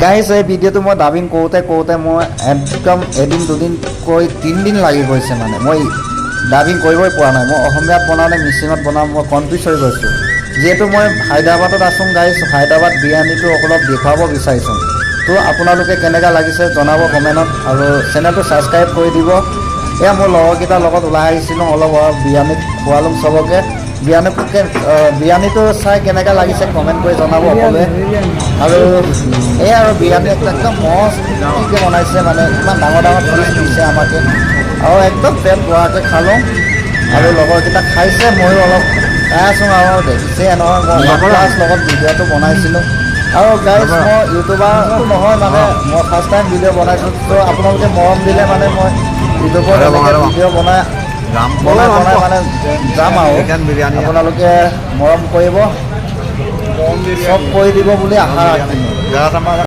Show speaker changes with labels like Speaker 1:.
Speaker 1: Guys এই ভিডিঅ'টো মই ডাবিং কৰোঁতে মই একদম এদিন দুদিনকৈ 3 দিন লাগি গৈছে মানে মই ডাবিং কৰিবই পৰা নাই মই অসমীয়াত বনাওঁনে মিচিঙত বনাওঁ মই কনফিউজ হৈ গৈছোঁ যিহেতু মই হায়দৰাবাদত আছোঁ গাইজ হায়দৰাবাদ বিৰিয়ানীটো অলপ দেখুৱাব বিচাৰিছোঁ তো আপোনালোকে কেনেকুৱা লাগিছে জনাব কমেণ্টত আৰু চেনেলটো ছাবস্ক্ৰাইব কৰি দিব এয়া মোৰ লগৰকেইটাৰ লগত ওলাই আহিছিলোঁ অলপ বিৰিয়ানী খোৱালোঁ চবকে বিৰিয়ানীটো চাই কেনেকুৱা লাগিছে কমেণ্ট কৰি জনাব সকলোৱে আৰু এই আৰু বিৰিয়ানী একদম মস্তিকৈ বনাইছে মানে ইমান ডাঙৰ পিচ দিছে আমাকে আৰু একদম পেট ভৰাকৈ খালোঁ আৰু লগৰকেইটা খাইছে ময়ো অলপ খাই আছোঁ আৰু দেখিছে নহয় মই ক্লাছ লগত ভিডিঅ'টো বনাইছিলোঁ আৰু গাইজ মই ইউটিউবাৰটো নহয় মানে মই ফাৰ্ষ্ট টাইম ভিডিঅ' বনাইছোঁ তো আপোনালোকে মৰম দিলে মানে মই ইউটিউবত ভিডিঅ' বনাই মানে যাম আৰু আপোনালোকে মৰম কৰিব চব কৰি দিব বুলি আশা ৰাখিলোঁ।